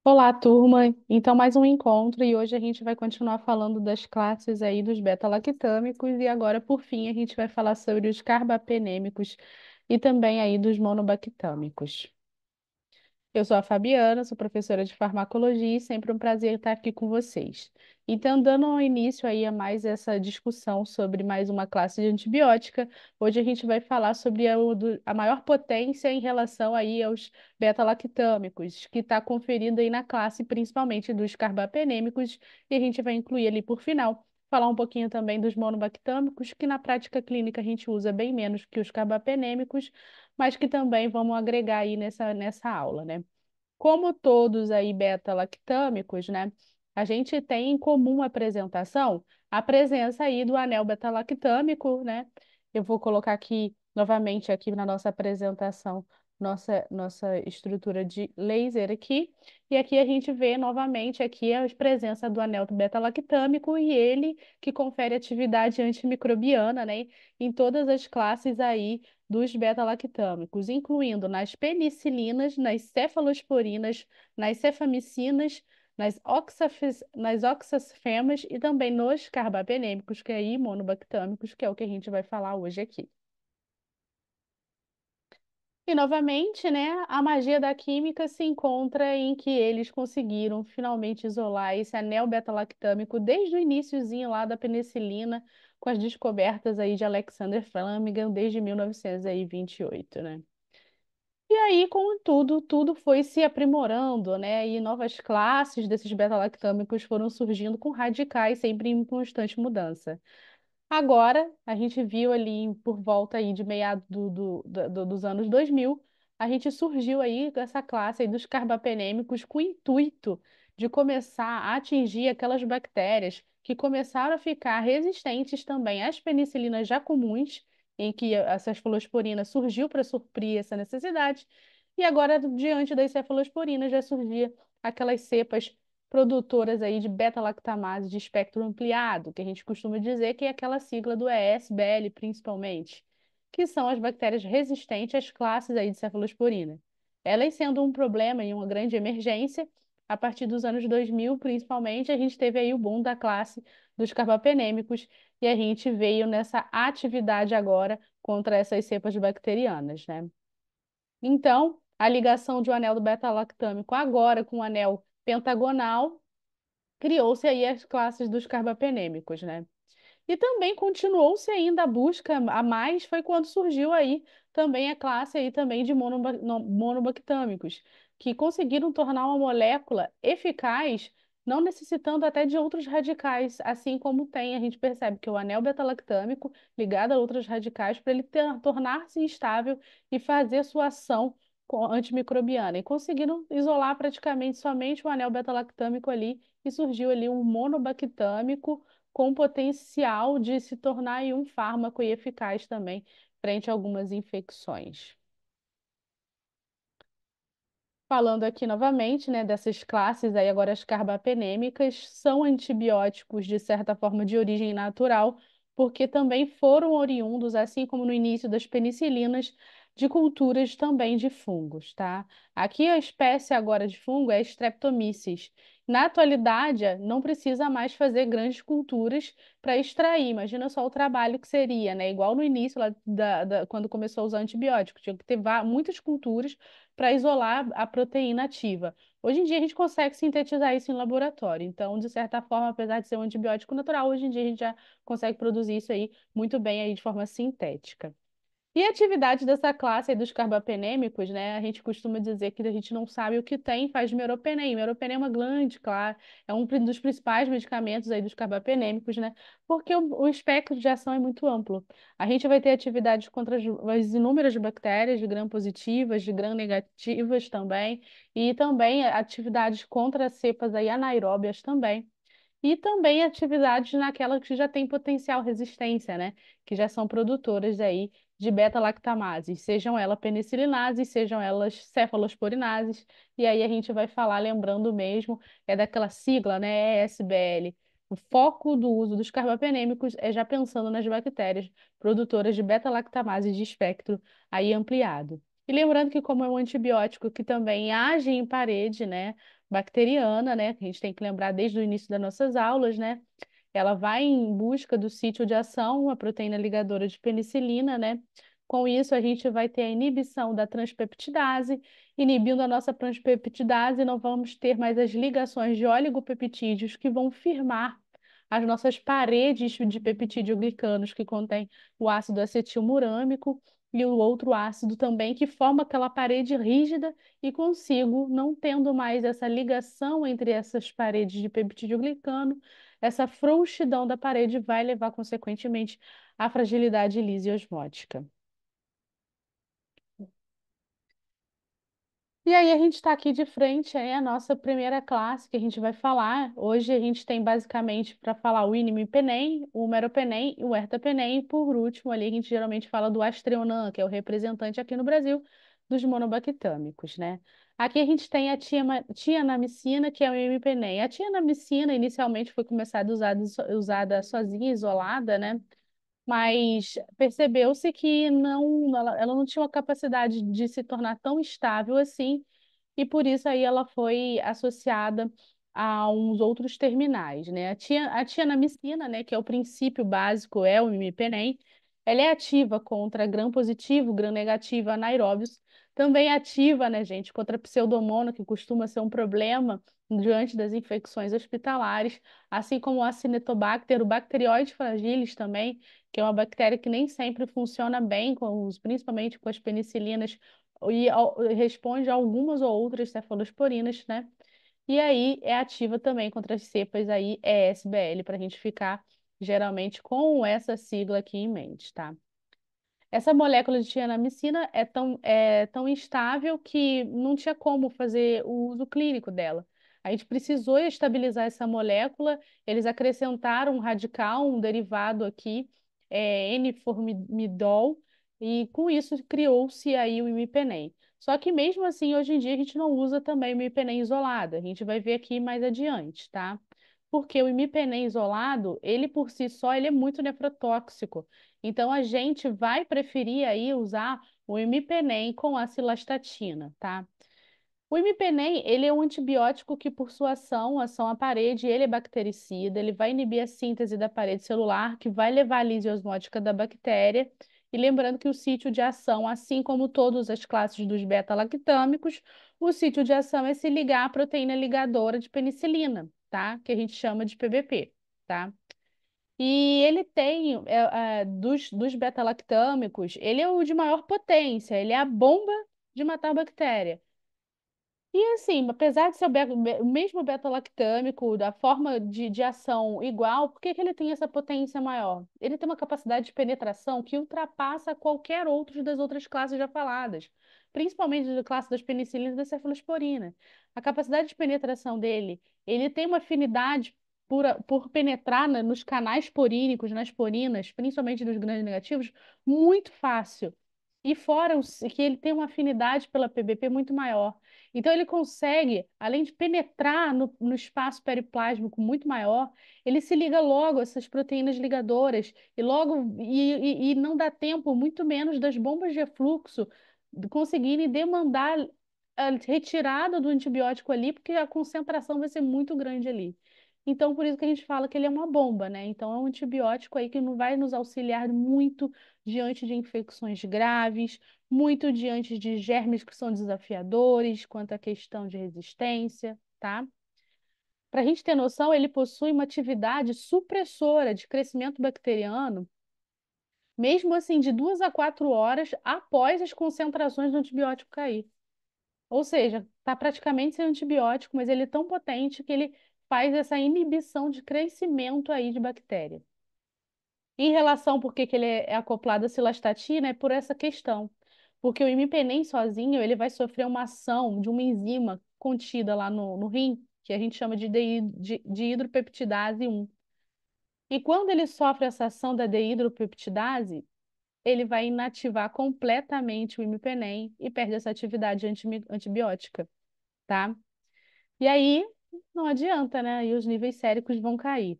Olá, turma. Então, mais um encontro e hoje a gente vai continuar falando das classes aí dos beta-lactâmicos e agora, por fim, a gente vai falar sobre os carbapenêmicos e também aí dos monobactâmicos. Eu sou a Fabiana, sou professora de farmacologia e sempre um prazer estar aqui com vocês. Então, dando início aí a mais essa discussão sobre mais uma classe de antibiótica, hoje a gente vai falar sobre a maior potência em relação aí aos beta-lactâmicos, que está conferindo aí na classe, principalmente dos carbapenêmicos, e a gente vai incluir ali por final. Falar um pouquinho também dos monobactâmicos, que na prática clínica a gente usa bem menos que os carbapenêmicos, mas que também vamos agregar aí nessa aula, né? Como todos aí beta-lactâmicos, né? A gente tem em comum apresentação a presença aí do anel beta-lactâmico, né? Eu vou colocar aqui novamente aqui na nossa apresentação nossa estrutura de laser aqui. E aqui a gente vê novamente aqui a presença do anel beta-lactâmico e ele que confere atividade antimicrobiana, né? Em todas as classes aí dos beta-lactâmicos, incluindo nas penicilinas, nas cefalosporinas, nas cefamicinas, nas oxafemas e também nos carbapenêmicos, que é imunobactâmicos, que é o que a gente vai falar hoje aqui. E novamente, né, a magia da química se encontra em que eles conseguiram finalmente isolar esse anel beta-lactâmico desde o iniciozinho lá da penicilina, com as descobertas aí de Alexander Fleming desde 1928, né? E aí, com tudo foi se aprimorando, né? E novas classes desses beta-lactâmicos foram surgindo com radicais sempre em constante mudança. Agora, a gente viu ali por volta aí de meados dos anos 2000, a gente surgiu aí com essa classe aí dos carbapenêmicos com o intuito de começar a atingir aquelas bactérias que começaram a ficar resistentes também às penicilinas já comuns, em que a cefalosporina surgiu para suprir essa necessidade, e agora, diante das cefalosporinas, já surgia aquelas cepas produtoras aí de beta-lactamase de espectro ampliado, que a gente costuma dizer que é aquela sigla do ESBL, principalmente, que são as bactérias resistentes às classes aí de cefalosporina. Elas sendo um problema e uma grande emergência, a partir dos anos 2000, principalmente, a gente teve aí o boom da classe dos carbapenêmicos e a gente veio nessa atividade agora contra essas cepas bacterianas, né? Então, a ligação de um anel do beta-lactâmico agora com o anel pentagonal criou-se aí as classes dos carbapenêmicos, né? E também continuou-se ainda a busca a mais, foi quando surgiu aí também a classe aí também de monobactâmicos, que conseguiram tornar uma molécula eficaz, não necessitando até de outros radicais, assim como tem, a gente percebe que o anel beta-lactâmico ligado a outros radicais para ele tornar-se instável e fazer sua ação antimicrobiana. E conseguiram isolar praticamente somente o anel beta-lactâmico ali e surgiu ali um monobactâmico com potencial de se tornar aí um fármaco e eficaz também frente a algumas infecções. Falando aqui novamente, né, dessas classes aí, agora as carbapenêmicas são antibióticos de certa forma de origem natural, porque também foram oriundos, assim como no início das penicilinas, de culturas também de fungos, tá? Aqui a espécie agora de fungo é Streptomyces. Na atualidade, não precisa mais fazer grandes culturas para extrair. Imagina só o trabalho que seria, né? Igual no início, lá quando começou a usar antibióticos, tinha que ter muitas culturas para isolar a proteína ativa. Hoje em dia a gente consegue sintetizar isso em laboratório. Então, de certa forma, apesar de ser um antibiótico natural, hoje em dia a gente já consegue produzir isso aí muito bem aí de forma sintética. E a atividade dessa classe aí dos carbapenêmicos, né? A gente costuma dizer que a gente não sabe o que tem, faz meropenem. Meropenem é uma glande, claro, é um dos principais medicamentos aí dos carbapenêmicos, né? Porque o espectro de ação é muito amplo. A gente vai ter atividades contra as inúmeras bactérias de gram-positivas, de gram-negativas também, e também atividades contra cepas aí anaeróbias também. E também atividades naquelas que já têm potencial resistência, né? Que já são produtoras aí de beta-lactamases, sejam elas penicilinases, sejam elas cefalosporinases. E aí a gente vai falar, lembrando mesmo, é daquela sigla, né? ESBL. O foco do uso dos carbapenêmicos é já pensando nas bactérias produtoras de beta-lactamases de espectro aí ampliado. E lembrando que como é um antibiótico que também age em parede, né, bacteriana, né, que a gente tem que lembrar desde o início das nossas aulas, né, ela vai em busca do sítio de ação, a proteína ligadora de penicilina, né? Com isso, a gente vai ter a inibição da transpeptidase. Inibindo a nossa transpeptidase, não vamos ter mais as ligações de oligopeptídeos que vão firmar as nossas paredes de peptídeo-glicanos que contém o ácido acetilmurâmico e o outro ácido também, que forma aquela parede rígida e consigo, não tendo mais essa ligação entre essas paredes de peptídeo-glicano, essa frouxidão da parede vai levar, consequentemente, à fragilidade lisa e osmótica. E aí a gente está aqui de frente aí a nossa primeira classe que a gente vai falar. Hoje a gente tem basicamente para falar o Inimipenem, o Meropenem e o Ertapenem. E por último ali a gente geralmente fala do Astreonam, que é o representante aqui no Brasil dos monobactâmicos, né? Aqui a gente tem a tianamicina, que é o imipenem. A tianamicina inicialmente foi começada usada sozinha, isolada, né? Mas percebeu-se que ela não tinha uma capacidade de se tornar tão estável assim, e por isso aí ela foi associada a uns outros terminais, né? A tianamicina, né, que é o princípio básico, é o imipenem, ela é ativa contra gram-positivo, gram-negativo, anaeróbios, também é ativa, né, gente, contra pseudomonas, que costuma ser um problema diante das infecções hospitalares, assim como o Acinetobacter, o Bacteroides fragilis também, que é uma bactéria que nem sempre funciona bem, principalmente com as penicilinas, e responde a algumas ou outras cefalosporinas, né? E aí é ativa também contra as cepas aí ESBL, para a gente ficar geralmente com essa sigla aqui em mente, tá? Essa molécula de tianamicina é tão instável que não tinha como fazer o uso clínico dela. A gente precisou estabilizar essa molécula, eles acrescentaram um radical, um derivado aqui, N-formimidol, e com isso criou-se aí o imipenem. Só que mesmo assim, hoje em dia, a gente não usa também o imipenem isolado, a gente vai ver aqui mais adiante, tá? Porque o imipenem isolado, ele por si só, ele é muito nefrotóxico. Então, a gente vai preferir aí usar o imipenem com a cilastatina, tá? O imipenem, ele é um antibiótico que, por sua ação à parede, ele é bactericida, ele vai inibir a síntese da parede celular, que vai levar à lise osmótica da bactéria. E lembrando que o sítio de ação, assim como todas as classes dos beta-lactâmicos, o sítio de ação é se ligar à proteína ligadora de penicilina, tá? Que a gente chama de PBP, tá? E ele tem, dos beta-lactâmicos, ele é o de maior potência, ele é a bomba de matar bactéria. E assim, apesar de ser o mesmo beta-lactâmico, da forma de ação igual, por que que ele tem essa potência maior? Ele tem uma capacidade de penetração que ultrapassa qualquer outro das outras classes já faladas, principalmente da classe das penicilinas e da cefalosporina. A capacidade de penetração dele, ele tem uma afinidade por penetrar nos canais porínicos, nas porinas, principalmente dos grandes negativos, muito fácil. E fora que ele tem uma afinidade pela PBP muito maior. Então, ele consegue, além de penetrar no espaço periplásmico muito maior, ele se liga logo a essas proteínas ligadoras e logo e não dá tempo, muito menos das bombas de refluxo conseguirem demandar a retirada do antibiótico ali, porque a concentração vai ser muito grande ali. Então, por isso que a gente fala que ele é uma bomba, né? Então, é um antibiótico aí que não vai nos auxiliar muito diante de infecções graves, muito diante de germes que são desafiadores, quanto à questão de resistência, tá? Para a gente ter noção, ele possui uma atividade supressora de crescimento bacteriano, mesmo assim, de 2 a 4 horas após as concentrações do antibiótico cair. Ou seja, está praticamente sem antibiótico, mas ele é tão potente que ele faz essa inibição de crescimento aí de bactéria. Em relação por que que ele é acoplado à cilastatina, é por essa questão. Porque o imipenem sozinho, ele vai sofrer uma ação de uma enzima contida lá no rim, que a gente chama de hidropeptidase 1. E quando ele sofre essa ação da dehidropeptidase, ele vai inativar completamente o imipenem e perde essa atividade antibiótica, tá? E aí, não adianta, né? E os níveis séricos vão cair.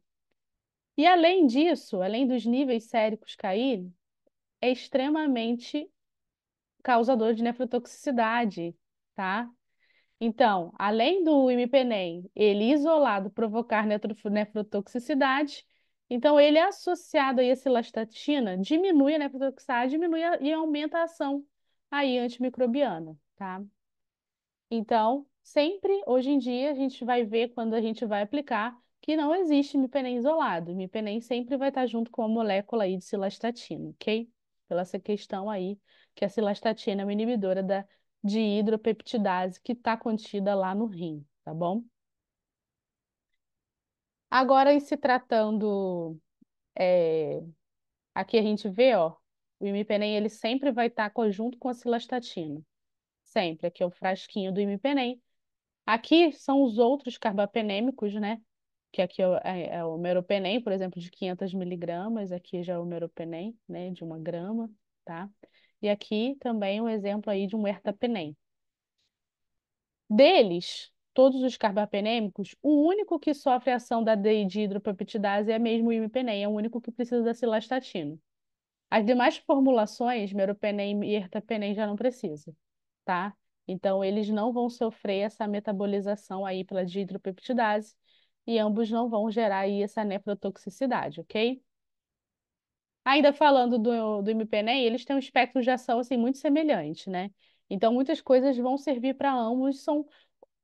E além disso, além dos níveis séricos caírem, é extremamente causador de nefrotoxicidade, tá? Então, além do imipenem, ele isolado provocar nefrotoxicidade, então ele associado aí a cilastatina diminui a nefrotoxicidade, e aumenta a ação aí antimicrobiana, tá? Então, sempre, hoje em dia, a gente vai ver quando a gente vai aplicar que não existe imipenem isolado. Imipenem sempre vai estar junto com a molécula aí de cilastatina, ok? Pela essa questão aí, que a cilastatina é uma inibidora de hidropeptidase que está contida lá no rim, tá bom? Agora, em se tratando, é, aqui a gente vê, ó, o imipenem ele sempre vai estar junto com a cilastatina. Sempre. Aqui é o frasquinho do imipenem. Aqui são os outros carbapenêmicos, né? Que aqui é o meropenem, por exemplo, de 500 miligramas. Aqui já é o meropenem, né? De 1 grama, tá? E aqui também um exemplo aí de um ertapenem. Deles, todos os carbapenêmicos, o único que sofre ação da dihidropeptidase é mesmo o imipenem, é o único que precisa da cilastatina. As demais formulações, meropenem e ertapenem, já não precisa, tá? Então, eles não vão sofrer essa metabolização aí pela dihidropeptidase e ambos não vão gerar aí essa nefrotoxicidade, ok? Ainda falando do imipenem, eles têm um espectro de ação assim muito semelhante, né? Então, muitas coisas vão servir para ambos, são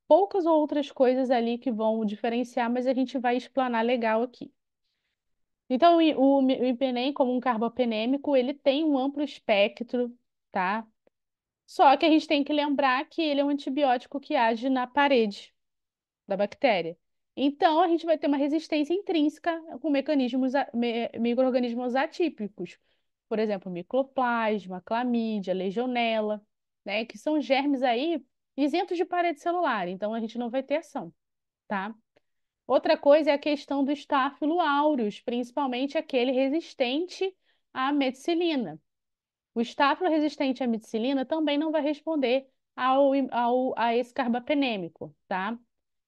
poucas outras coisas ali que vão diferenciar, mas a gente vai explanar legal aqui. Então, o imipenem, como um carbapenêmico, ele tem um amplo espectro, tá? Só que a gente tem que lembrar que ele é um antibiótico que age na parede da bactéria. Então, a gente vai ter uma resistência intrínseca com mecanismos, micro-organismos atípicos. Por exemplo, micoplasma, clamídia, legionela, né? Que são germes aí isentos de parede celular. Então, a gente não vai ter ação, tá? Outra coisa é a questão do Staphylo aureus, principalmente aquele resistente à meticilina. O estáfilo resistente à meticilina também não vai responder a esse carbapenêmico, tá?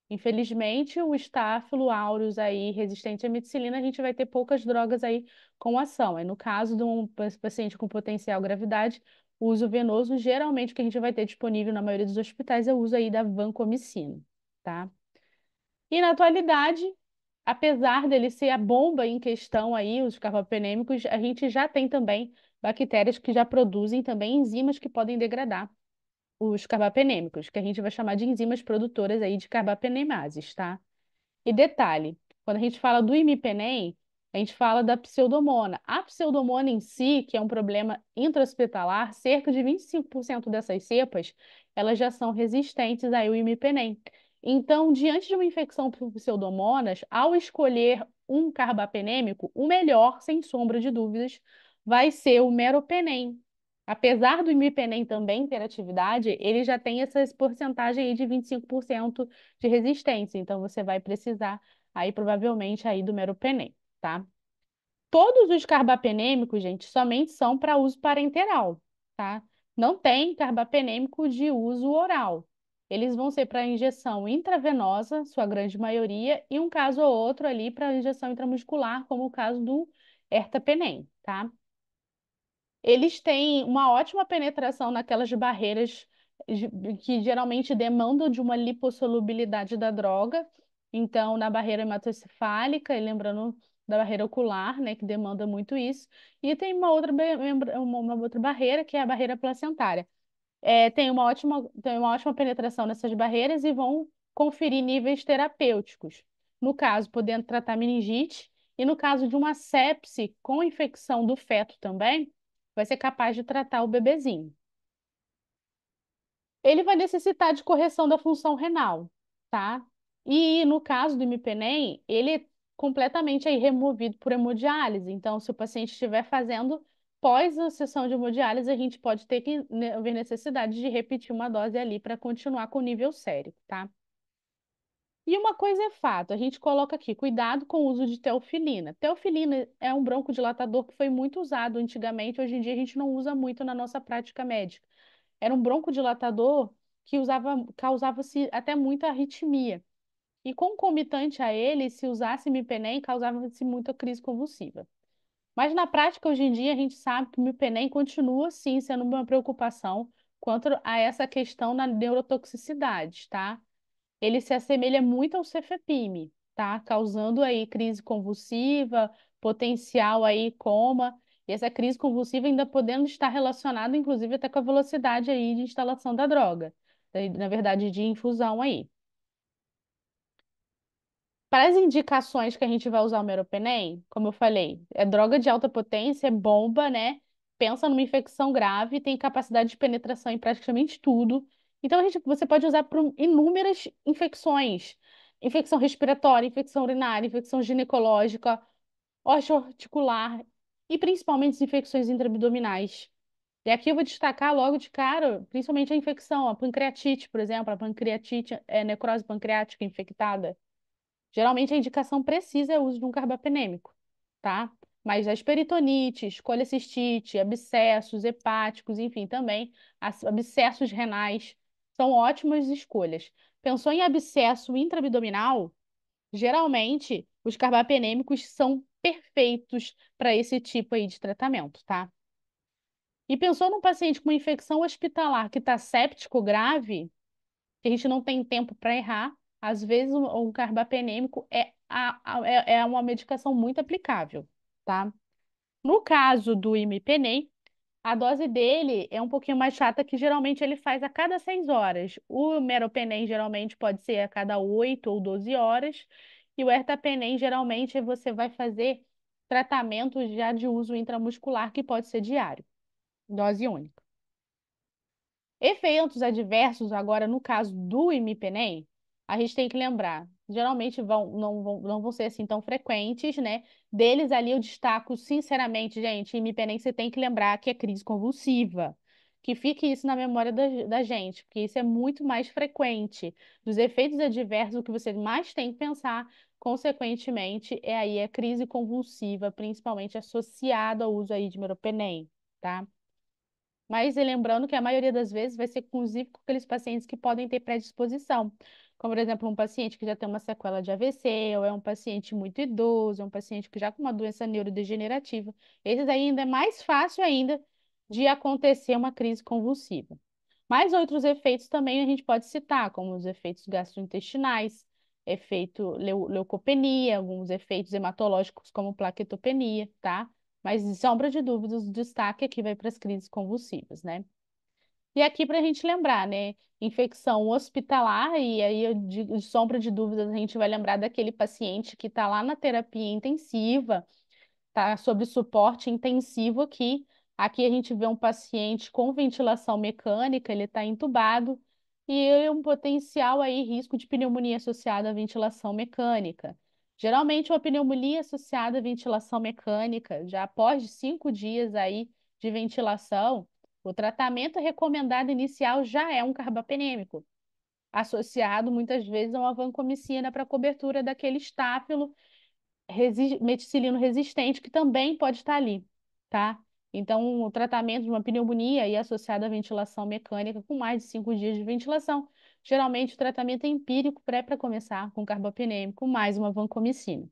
Infelizmente, o estáfilo aureus aí resistente à meticilina, a gente vai ter poucas drogas aí com ação. No caso de um paciente com potencial gravidade, o uso venoso, geralmente o que a gente vai ter disponível na maioria dos hospitais é o uso aí da vancomicina, tá? E na atualidade, apesar dele ser a bomba em questão aí, os carbapenêmicos, a gente já tem também bactérias que já produzem também enzimas que podem degradar os carbapenêmicos, que a gente vai chamar de enzimas produtoras aí de carbapenemases, tá? E detalhe, quando a gente fala do imipenem, a gente fala da pseudomona. A pseudomona em si, que é um problema intra-hospitalar, cerca de 25% dessas cepas, elas já são resistentes ao imipenem. Então, diante de uma infecção por pseudomonas, ao escolher um carbapenêmico, o melhor, sem sombra de dúvidas, vai ser o meropenem. Apesar do imipenem também ter atividade, ele já tem essa porcentagem aí de 25% de resistência. Então, você vai precisar aí provavelmente aí do meropenem, tá? Todos os carbapenêmicos, gente, somente são para uso parenteral, tá? Não tem carbapenêmico de uso oral. Eles vão ser para injeção intravenosa, sua grande maioria, e um caso ou outro ali para injeção intramuscular, como o caso do ertapenem, tá? Eles têm uma ótima penetração naquelas barreiras que geralmente demandam de uma lipossolubilidade da droga. Então, na barreira hematocefálica, e lembrando da barreira ocular, né, que demanda muito isso. E tem uma outra barreira, que é a barreira placentária. Tem uma ótima penetração nessas barreiras e vão conferir níveis terapêuticos. No caso, podendo tratar meningite, e no caso de uma sepse com infecção do feto também, vai ser capaz de tratar o bebezinho. Ele vai necessitar de correção da função renal, tá? E no caso do imipenem, ele é completamente aí removido por hemodiálise. Então, se o paciente estiver fazendo pós a sessão de hemodiálise, a gente pode ter que haver necessidade de repetir uma dose ali para continuar com o nível sério, tá? E uma coisa é fato, a gente coloca aqui, cuidado com o uso de teofilina. Teofilina é um broncodilatador que foi muito usado antigamente, hoje em dia a gente não usa muito na nossa prática médica. Era um broncodilatador que causava-se até muita arritmia. E concomitante a ele, se usasse imipenem, causava-se muita crise convulsiva. Mas na prática, hoje em dia, a gente sabe que o Mipenen continua, sim, sendo uma preocupação quanto a essa questão na neurotoxicidade, tá? Ele se assemelha muito ao cefepime, tá? Causando aí crise convulsiva, potencial aí coma, e essa crise convulsiva ainda podendo estar relacionada, inclusive, até com a velocidade aí de instalação da droga, na verdade, de infusão aí. Para as indicações que a gente vai usar o meropenem, como eu falei, é droga de alta potência, é bomba, né? Pensa numa infecção grave, tem capacidade de penetração em praticamente tudo. Então, você pode usar para inúmeras infecções. Infecção respiratória, infecção urinária, infecção ginecológica, osteoarticular e principalmente as infecções intraabdominais. E aqui eu vou destacar logo de cara, principalmente a infecção, a pancreatite, por exemplo, a pancreatite é necrose pancreática infectada. Geralmente a indicação precisa é o uso de um carbapenêmico, tá? Mas as peritonites, colecistite, abscessos hepáticos, enfim, também abscessos renais são ótimas escolhas. Pensou em abscesso intraabdominal? Geralmente os carbapenêmicos são perfeitos para esse tipo aí de tratamento, tá? E pensou num paciente com uma infecção hospitalar que está séptico grave? Que a gente não tem tempo para errar. Às vezes, o carbapenêmico é uma medicação muito aplicável, tá? No caso do imipenem, a dose dele é um pouquinho mais chata, que geralmente ele faz a cada 6 horas. O meropenem geralmente pode ser a cada 8 ou 12 horas. E o ertapenem, geralmente, você vai fazer tratamento já de uso intramuscular, que pode ser diário, dose única. Efeitos adversos, agora no caso do imipenem, a gente tem que lembrar, geralmente não vão ser assim tão frequentes, né? Deles ali eu destaco, sinceramente, gente, imipenem você tem que lembrar que é crise convulsiva. Que fique isso na memória da gente, porque isso é muito mais frequente. Dos efeitos adversos, o que você mais tem que pensar, consequentemente, é aí a crise convulsiva, principalmente associada ao uso aí de meropenem, tá? Mas lembrando que a maioria das vezes vai ser inclusive com aqueles pacientes que podem ter predisposição, como por exemplo um paciente que já tem uma sequela de AVC, ou é um paciente muito idoso, é um paciente que já com uma doença neurodegenerativa. Esses aí ainda é mais fácil ainda de acontecer uma crise convulsiva. Mas outros efeitos também a gente pode citar, como os efeitos gastrointestinais, efeito leucopenia, alguns efeitos hematológicos como plaquetopenia, tá? Mas, sem sombra de dúvidas, o destaque aqui vai para as crises convulsivas, né? E aqui para a gente lembrar, né? Infecção hospitalar, e aí, de sombra de dúvidas, a gente vai lembrar daquele paciente que está lá na terapia intensiva, tá sob suporte intensivo aqui. Aqui a gente vê um paciente com ventilação mecânica, ele está entubado, e um potencial aí risco de pneumonia associada à ventilação mecânica. Geralmente, uma pneumonia associada à ventilação mecânica, já após 5 dias aí de ventilação, o tratamento recomendado inicial já é um carbapenêmico, associado muitas vezes a uma vancomicina para cobertura daquele estáfilo meticilino resistente, que também pode estar ali, tá? Então, o tratamento de uma pneumonia e associado à ventilação mecânica com mais de 5 dias de ventilação, geralmente o tratamento é empírico para começar com carbapinêmico mais uma vancomicina.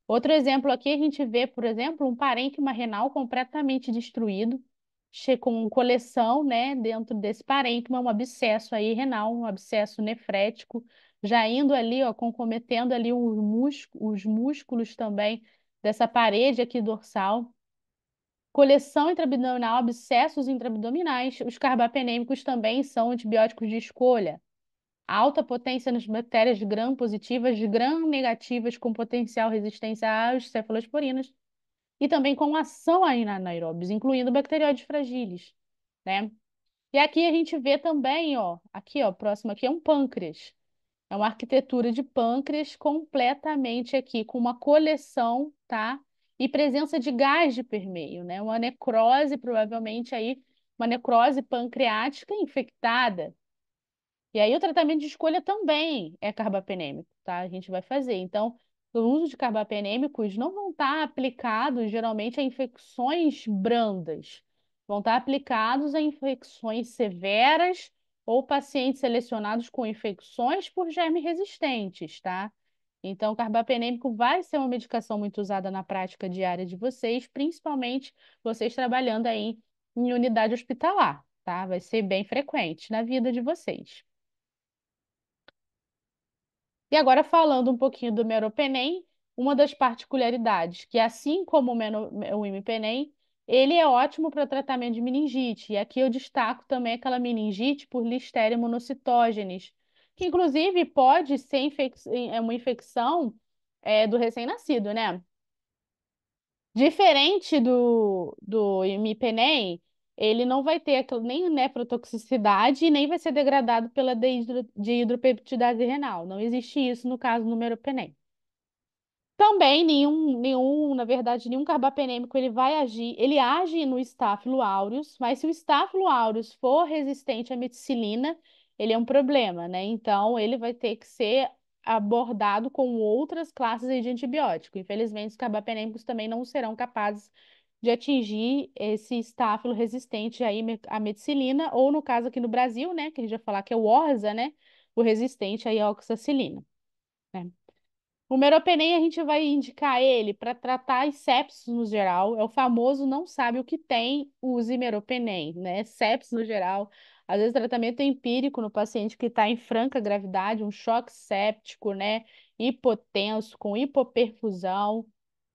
Outro exemplo aqui, a gente vê, por exemplo, um parênquima renal completamente destruído, com coleção, né, dentro desse parênquima, um abscesso aí renal, um abscesso nefrético, já indo ali, ó, concometendo ali os músculos também dessa parede aqui dorsal. Coleção intraabdominal, abscessos intraabdominais. Os carbapenêmicos também são antibióticos de escolha. Alta potência nas bactérias gram-positivas, gram-negativas com potencial resistência às cefalosporinas e também com ação aí na anaeróbios, incluindo bacterióides fragiles, né? E aqui a gente vê também, ó, aqui, ó, próximo aqui é um pâncreas. É uma arquitetura de pâncreas completamente aqui, com uma coleção, tá? E presença de gás de permeio, né? Uma necrose, provavelmente aí, uma necrose pancreática infectada. E aí o tratamento de escolha também é carbapenêmico, tá? A gente vai fazer. Então, o uso de carbapenêmicos não vão estar aplicados geralmente a infecções brandas, vão estar aplicados a infecções severas ou pacientes selecionados com infecções por germes resistentes, tá? Então, o carbapenêmico vai ser uma medicação muito usada na prática diária de vocês, principalmente vocês trabalhando aí em unidade hospitalar, tá? Vai ser bem frequente na vida de vocês. E agora falando um pouquinho do meropenem, uma das particularidades, que assim como o imipenem, ele é ótimo para tratamento de meningite. E aqui eu destaco também aquela meningite por Listeria monocytogenes, que inclusive pode ser uma infecção do recém-nascido, né? Diferente do imipenem, ele não vai ter nem nefrotoxicidade e nem vai ser degradado pela dihidropeptidase renal. Não existe isso no caso do meropenem. Também na verdade, nenhum carbapenêmico ele vai agir, ele age no Staphylo aureus, mas se o Staphylo aureus for resistente à meticilina, ele é um problema, né? Então, ele vai ter que ser abordado com outras classes aí de antibiótico. Infelizmente, os carbapenêmicos também não serão capazes de atingir esse Staphylo resistente aí à meticilina, ou no caso aqui no Brasil, né, que a gente vai falar que é o Orza, né, o resistente aí à oxacilina, né? O meropenem a gente vai indicar ele para tratar as sepsis no geral. É o famoso não sabe o que tem, use meropenem, né? Sepsis no geral. Às vezes tratamento empírico no paciente que está em franca gravidade, um choque séptico, né? Hipotenso, com hipoperfusão.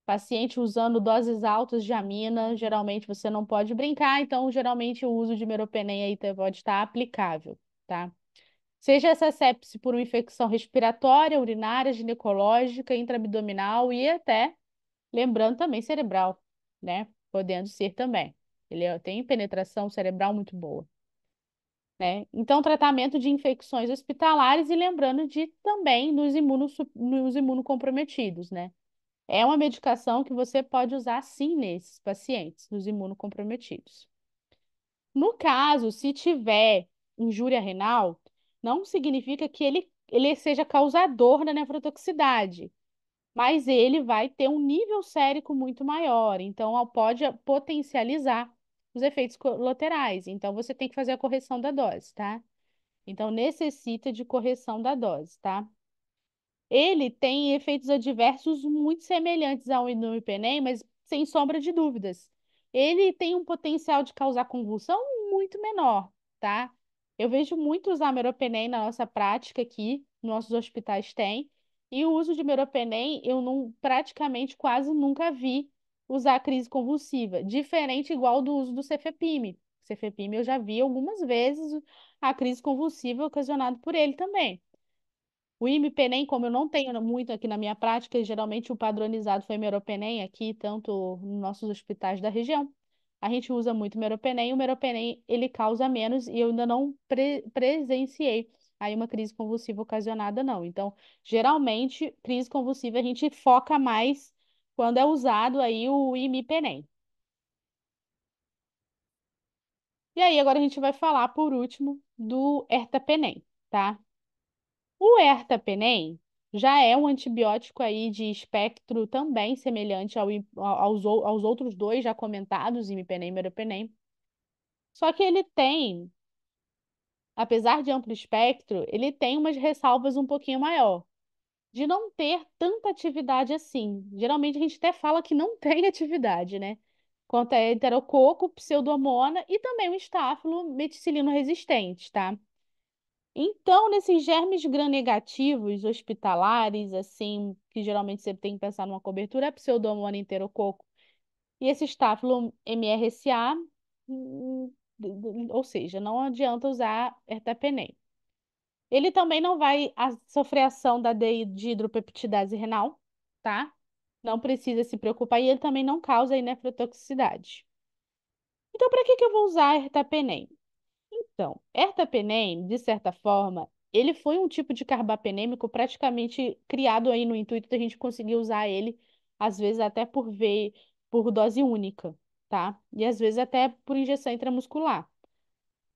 Paciente usando doses altas de amina, geralmente você não pode brincar, então geralmente o uso de meropenem aí pode estar aplicável, tá? Seja essa sepse por uma infecção respiratória, urinária, ginecológica, intraabdominal e até, lembrando também cerebral, né? Podendo ser também. Tem penetração cerebral muito boa, né? Então, tratamento de infecções hospitalares e lembrando de também nos imunocomprometidos, né? É uma medicação que você pode usar sim nesses pacientes, nos imunocomprometidos. No caso, se tiver injúria renal, não significa que ele seja causador da nefrotoxicidade, mas ele vai ter um nível sérico muito maior, então pode potencializar os efeitos colaterais. Então, você tem que fazer a correção da dose, tá? Então, necessita de correção da dose, tá? Ele tem efeitos adversos muito semelhantes ao Inuipenem, mas sem sombra de dúvidas. Ele tem um potencial de causar convulsão muito menor, tá? Eu vejo muito usar meropenem na nossa prática aqui, nossos hospitais têm, e o uso de meropenem eu não, praticamente quase nunca vi usar crise convulsiva, diferente igual do uso do cefepime. Cefepime eu já vi algumas vezes a crise convulsiva ocasionada por ele também. O imipenem, como eu não tenho muito aqui na minha prática, geralmente o padronizado foi meropenem aqui, tanto nos nossos hospitais da região. A gente usa muito meropenem, o meropenem ele causa menos e eu ainda não presenciei aí uma crise convulsiva ocasionada, não. Então, geralmente, crise convulsiva a gente foca mais quando é usado aí o imipenem. E aí, agora a gente vai falar, por último, do ertapenem, tá? O ertapenem já é um antibiótico aí de espectro também semelhante aos outros dois já comentados, imipenem e meropenem. Só que ele tem, apesar de amplo espectro, ele tem umas ressalvas um pouquinho maior, de não ter tanta atividade assim. Geralmente a gente até fala que não tem atividade, né? Quanto a enterococo, pseudomonas e também o estáfilo meticilino resistente, tá? Então, nesses germes gram-negativos hospitalares, assim, que geralmente você tem que pensar numa cobertura, é Pseudomonas enterococo e esse Staphylo MRSA, ou seja, não adianta usar ertapenem. Ele também não vai sofrer ação da dihidropeptidase renal, tá? Não precisa se preocupar e ele também não causa nefrotoxicidade. Então, para que que eu vou usar ertapenem? Então, ertapenem, de certa forma, ele foi um tipo de carbapenêmico praticamente criado aí no intuito da gente conseguir usar ele, às vezes até por dose única, tá? E às vezes até por injeção intramuscular.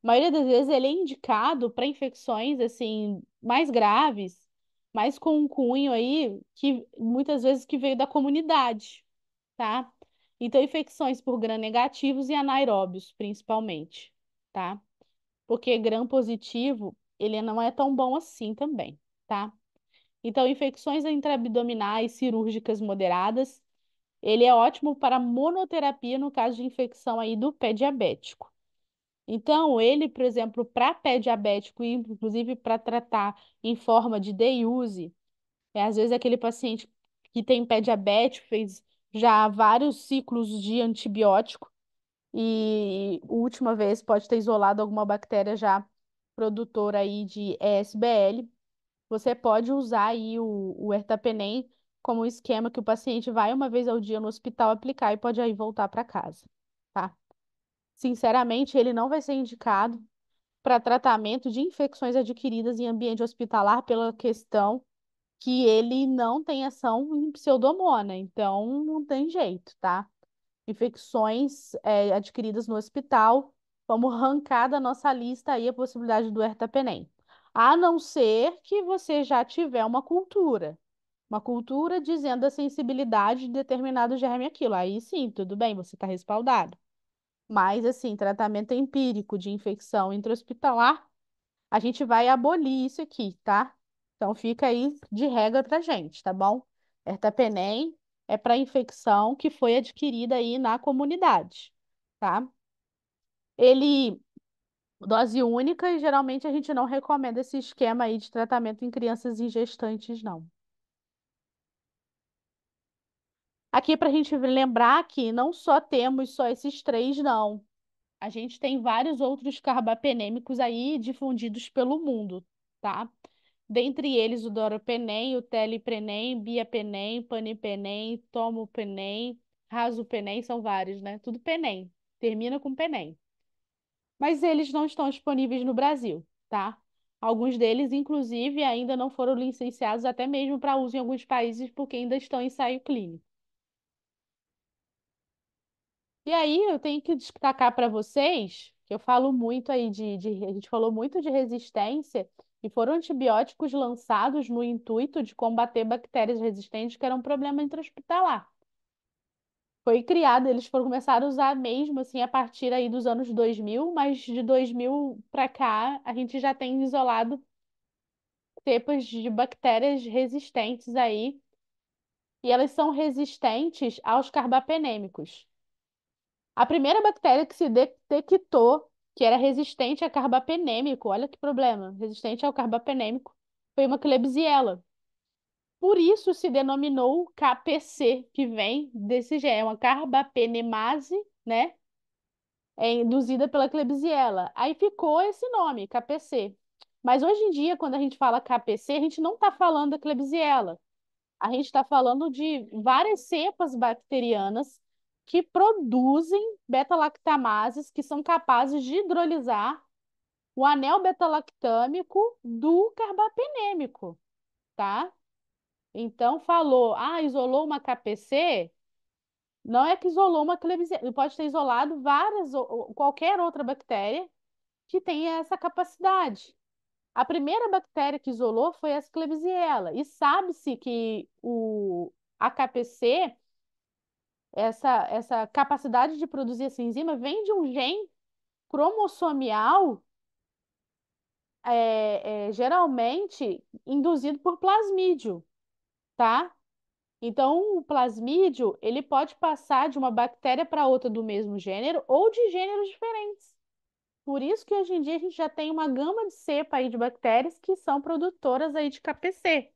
A maioria das vezes ele é indicado para infecções assim mais graves, mas com um cunho aí que muitas vezes que veio da comunidade, tá? Então, infecções por gram-negativos e anaeróbios, principalmente, tá? Porque gram positivo, ele não é tão bom assim também, tá? Então, infecções intraabdominais cirúrgicas moderadas. Ele é ótimo para monoterapia no caso de infecção aí do pé diabético. Então, ele, por exemplo, para pé diabético, e inclusive para tratar em forma de day-use, às vezes aquele paciente que tem pé diabético fez já vários ciclos de antibiótico e a última vez pode ter isolado alguma bactéria já produtora aí de ESBL. Você pode usar aí o ertapenem como um esquema que o paciente vai uma vez ao dia no hospital aplicar e pode aí voltar para casa, tá? Sinceramente, ele não vai ser indicado para tratamento de infecções adquiridas em ambiente hospitalar pela questão que ele não tem ação em pseudomonas, então não tem jeito, tá? Infecções adquiridas no hospital, vamos arrancar da nossa lista aí a possibilidade do ertapenem. A não ser que você já tiver uma cultura dizendo a sensibilidade de determinado germe aquilo. Aí sim, tudo bem, você está respaldado. Mas, assim, tratamento empírico de infecção intra-hospitalar, a gente vai abolir isso aqui, tá? Então fica aí de regra pra gente, tá bom? Ertapenem é para infecção que foi adquirida aí na comunidade, tá? Ele, dose única, e geralmente a gente não recomenda esse esquema aí de tratamento em crianças e gestantes, não. Aqui para a gente lembrar que não só temos só esses três, não. A gente tem vários outros carbapenêmicos aí difundidos pelo mundo, tá? Dentre eles o Doropenem, o Teleprenem, Biapenem, Panipenem, Tomopenem, Razupenem, são vários, né? Tudo penem, termina com penem. Mas eles não estão disponíveis no Brasil, tá? Alguns deles, inclusive, ainda não foram licenciados até mesmo para uso em alguns países porque ainda estão em ensaio clínico. E aí eu tenho que destacar para vocês que eu falo muito aí a gente falou muito de resistência e foram antibióticos lançados no intuito de combater bactérias resistentes que eram um problema intra-hospitalar. Foi criado, eles foram começar a usar mesmo assim a partir aí dos anos 2000, mas de 2000 para cá a gente já tem isolado cepas de bactérias resistentes aí e elas são resistentes aos carbapenêmicos. A primeira bactéria que se detectou que era resistente a carbapenêmico, olha que problema, resistente ao carbapenêmico, foi uma Klebsiella. Por isso se denominou KPC, que vem desse gene, é uma carbapenemase, né? É induzida pela Klebsiella. Aí ficou esse nome, KPC. Mas hoje em dia, quando a gente fala KPC, a gente não está falando da Klebsiella. A gente está falando de várias cepas bacterianas que produzem beta-lactamases que são capazes de hidrolisar o anel beta-lactâmico do carbapenêmico, tá? Então, falou, isolou uma KPC, não é que isolou uma Klebsiella, pode ter isolado várias, ou qualquer outra bactéria que tenha essa capacidade. A primeira bactéria que isolou foi a Klebsiella, e sabe-se que o AKPC, essa capacidade de produzir essa enzima, vem de um gene cromossomial, geralmente induzido por plasmídio, tá? Então, o plasmídio, ele pode passar de uma bactéria para outra do mesmo gênero ou de gêneros diferentes. Por isso que hoje em dia a gente já tem uma gama de cepa aí de bactérias que são produtoras aí de KPC.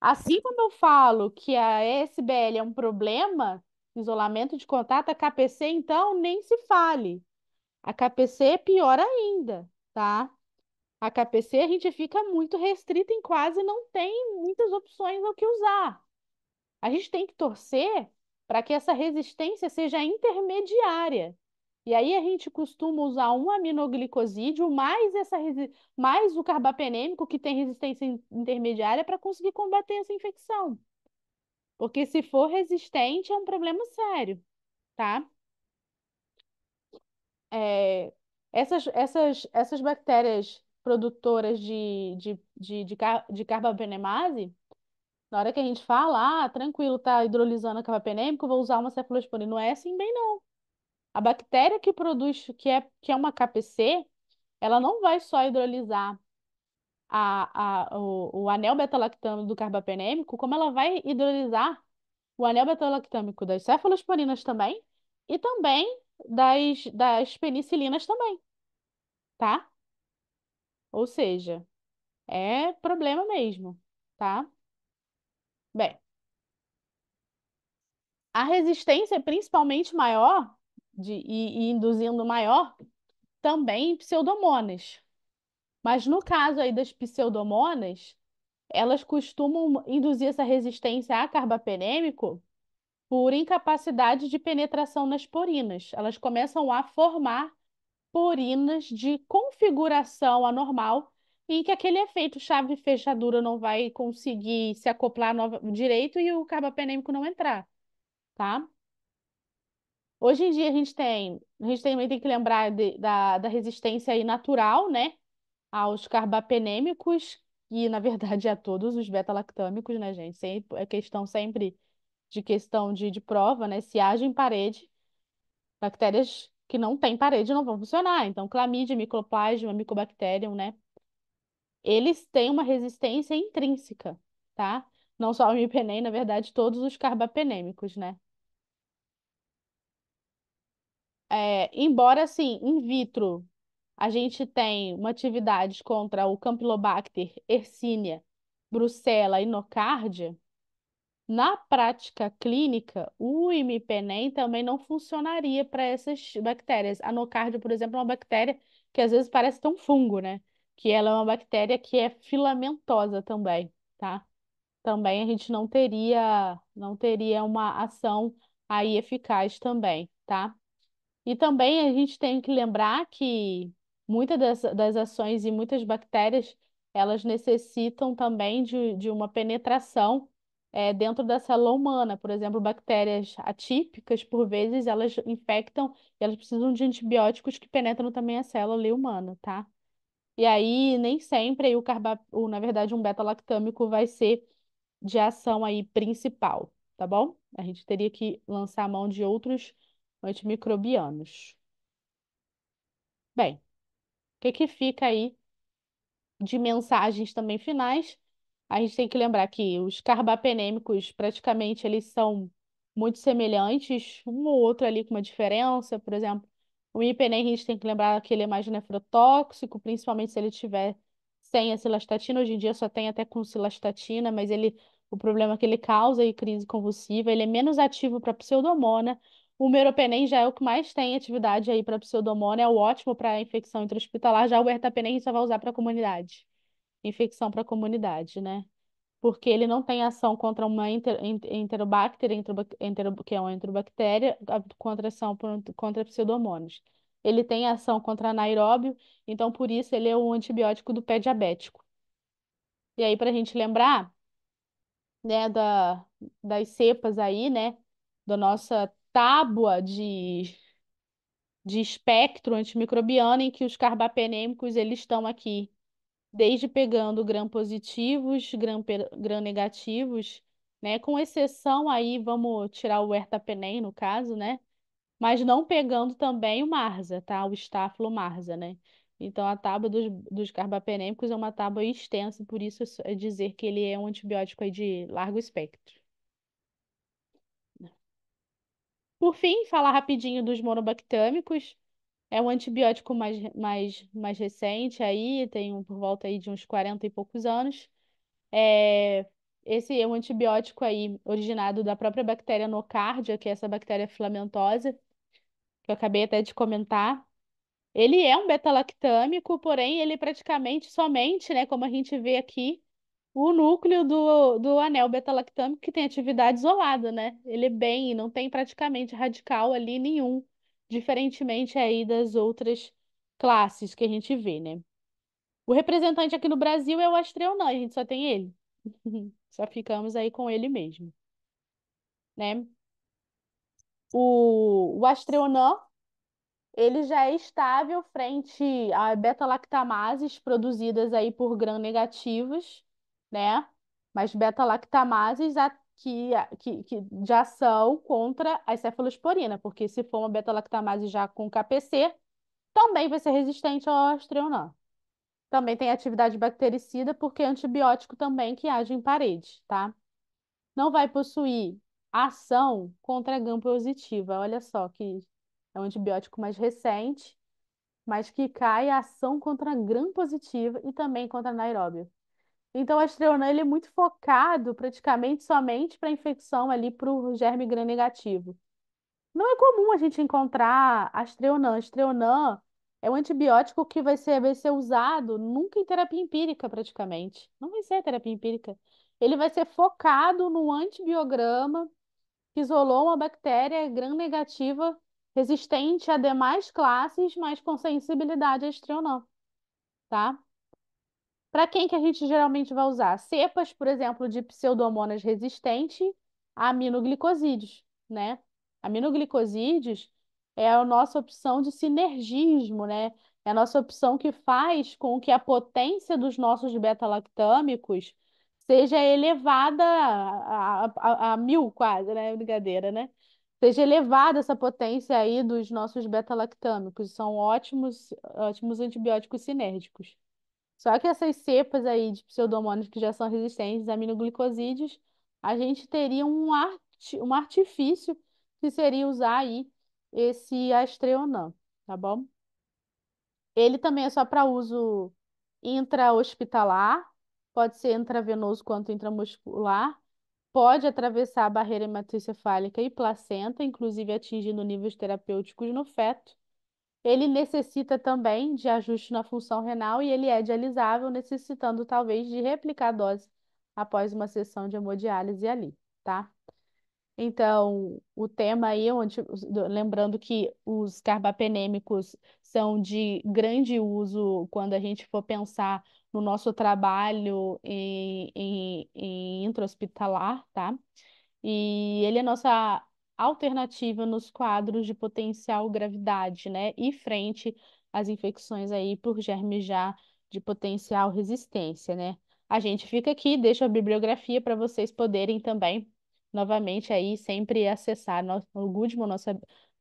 Assim como eu falo que a SBL é um problema, isolamento de contato, a KPC, então, nem se fale. A KPC é pior ainda, tá? A KPC a gente fica muito restrito em quase não tem muitas opções ao que usar. A gente tem que torcer para que essa resistência seja intermediária. E aí a gente costuma usar um aminoglicosídeo mais mais o carbapenêmico que tem resistência intermediária para conseguir combater essa infecção. Porque se for resistente, é um problema sério, tá? É, essas bactérias produtoras de carbapenemase, na hora que a gente fala, tranquilo, tá hidrolisando a carbapenêmico, vou usar uma cefalosporina. Não é assim bem, não. A bactéria que produz, que é uma KPC, ela não vai só hidrolisar o anel beta-lactâmico do carbapenêmico, como ela vai hidrolisar o anel beta-lactâmico das cefalosporinas também e também das penicilinas também, tá? Ou seja, é problema mesmo, tá? Bem, a resistência é principalmente maior e induzindo maior também em pseudomonas. Mas no caso aí das pseudomonas, elas costumam induzir essa resistência a carbapenêmico por incapacidade de penetração nas porinas. Elas começam a formar porinas de configuração anormal, em que aquele efeito chave e fechadura não vai conseguir se acoplar direito e o carbapenêmico não entrar, tá? Hoje em dia a gente também tem que lembrar da resistência aí natural, né, aos carbapenêmicos e, na verdade, a todos os beta-lactâmicos, né, gente? É questão sempre de prova, né? Se age em parede, bactérias que não têm parede não vão funcionar. Então, clamídia, micoplasma, mycobacterium, né? Eles têm uma resistência intrínseca, tá? Não só o imipenem, na verdade, todos os carbapenêmicos, né? Embora, assim, in vitro, a gente tem uma atividade contra o Campylobacter, Yersinia, Brucella e Nocardia. Na prática clínica, o imipenem também não funcionaria para essas bactérias. A nocardia, por exemplo, é uma bactéria que às vezes parece ter um fungo, né? Que ela é uma bactéria que é filamentosa também, tá? Também a gente não teria uma ação aí eficaz também, tá? E também a gente tem que lembrar que muitas das ações e muitas bactérias, elas necessitam também de uma penetração dentro da célula humana. Por exemplo, bactérias atípicas, por vezes, elas infectam e elas precisam de antibióticos que penetram também a célula ali humana, tá? E aí, nem sempre aí na verdade, um beta-lactâmico vai ser de ação aí principal, tá bom? A gente teria que lançar a mão de outros antimicrobianos. Bem, o que que fica aí de mensagens também finais? A gente tem que lembrar que os carbapenêmicos praticamente eles são muito semelhantes, um ou outro ali com uma diferença. Por exemplo, o imipenem a gente tem que lembrar que ele é mais nefrotóxico, principalmente se ele tiver sem a cilastatina. Hoje em dia só tem até com cilastatina, mas o problema é que ele causa aí crise convulsiva, ele é menos ativo para pseudomona. O meropenem já é o que mais tem atividade aí para pseudomona, é o ótimo para infecção intra-hospitalar. Já o ertapenem a gente só vai usar para comunidade, infecção para comunidade, né? Porque ele não tem ação contra uma enterobacter, que é uma enterobactéria, contra ação contra pseudomonas. Ele tem ação contra anaeróbio, então por isso ele é um antibiótico do pé diabético. E aí, para a gente lembrar, né, das cepas aí, né, da nossa tábua de espectro antimicrobiano, em que os carbapenêmicos eles estão aqui desde pegando gram-positivos, gram-negativos, né? Com exceção aí, vamos tirar o ertapenem no caso, né? Mas não pegando também o marza, tá? O estáfilo marza, né? Então a tábua dos carbapenêmicos é uma tábua extensa, por isso é dizer que ele é um antibiótico aí de largo espectro. Por fim, falar rapidinho dos monobactâmicos. É um antibiótico mais recente aí, tem por volta aí de uns 40 e poucos anos. É, esse é um antibiótico aí originado da própria bactéria Nocardia, que é essa bactéria filamentosa, que eu acabei até de comentar. Ele é um beta-lactâmico, porém ele praticamente somente, né, como a gente vê aqui, o núcleo do anel beta-lactâmico que tem atividade isolada, né? Ele é não tem praticamente radical ali nenhum, diferentemente aí das outras classes que a gente vê, né? O representante aqui no Brasil é o Astreonã, a gente só tem ele. Só ficamos aí com ele mesmo, né? O Astreonã, ele já é estável frente a beta-lactamases produzidas aí por gram-negativos, né? Mas beta-lactamases que já são contra a cefalosporina, porque se for uma beta-lactamase já com KPC, também vai ser resistente ao Astreonã. Também tem atividade bactericida, porque é antibiótico também que age em parede, tá? Não vai possuir ação contra a gram-positiva. Olha só que é um antibiótico mais recente, mas que cai a ação contra a gram-positiva e também contra a anaeróbio. Então, o Astreonã ele é muito focado praticamente somente para infecção ali para o germe gram-negativo. Não é comum a gente encontrar Astreonã. Astreonã é um antibiótico que vai ser usado nunca em terapia empírica, praticamente. Não vai ser terapia empírica. Ele vai ser focado no antibiograma que isolou uma bactéria gram-negativa resistente a demais classes, mas com sensibilidade a Astreonã, tá? Para quem que a gente geralmente vai usar? Cepas, por exemplo, de pseudomonas resistente a aminoglicosídeos, né? Aminoglicosídeos é a nossa opção de sinergismo, né? É a nossa opção que faz com que a potência dos nossos beta-lactâmicos seja elevada a 1000 quase, né? Brincadeira, né? Seja elevada essa potência aí dos nossos beta-lactâmicos. São ótimos, ótimos antibióticos sinérgicos. Só que essas cepas aí de pseudomonas que já são resistentes a aminoglicosídeos, a gente teria um artifício que seria usar aí esse Astreonam, tá bom? Ele também é só para uso intra-hospitalar, pode ser intravenoso quanto intramuscular, pode atravessar a barreira hematoencefálica e placenta, inclusive atingindo níveis terapêuticos no feto. Ele necessita também de ajuste na função renal e ele é dialisável, necessitando talvez de replicar a dose após uma sessão de hemodiálise ali, tá? Então, o tema aí, lembrando que os carbapenêmicos são de grande uso quando a gente for pensar no nosso trabalho em intra-hospitalar, tá? E ele é nossa alternativa nos quadros de potencial gravidade, né? E frente às infecções aí por germes já de potencial resistência, né? A gente fica aqui, deixa a bibliografia para vocês poderem também, novamente aí, sempre acessar o Goodman,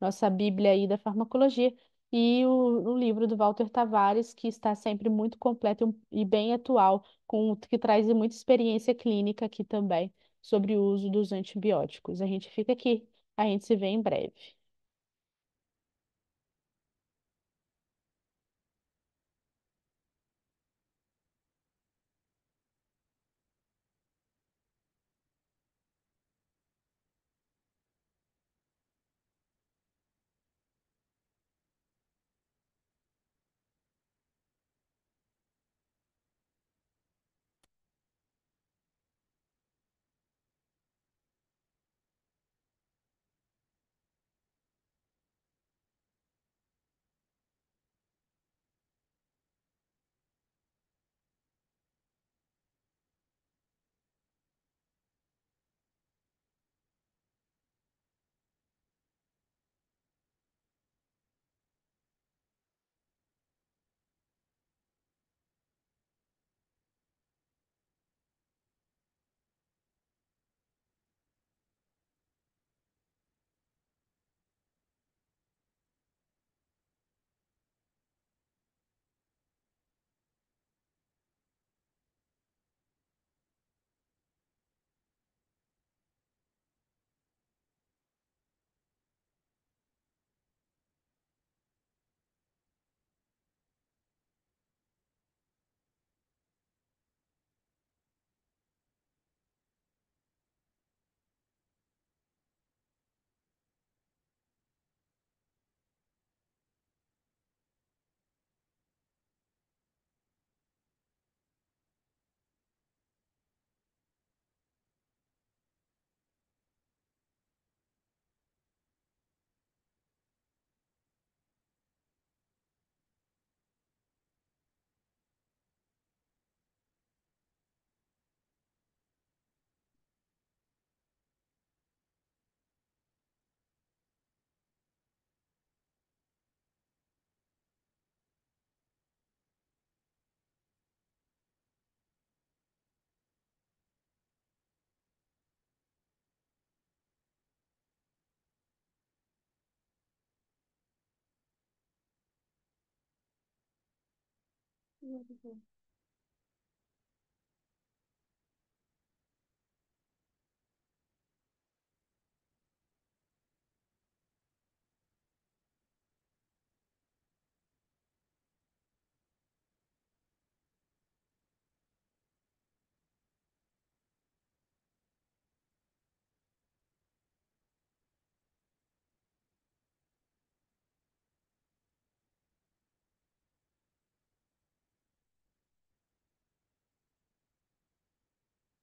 nossa Bíblia aí da farmacologia, e o livro do Walter Tavares, que está sempre muito completo e bem atual, que traz muita experiência clínica aqui também sobre o uso dos antibióticos. A gente fica aqui, a gente se vê em breve.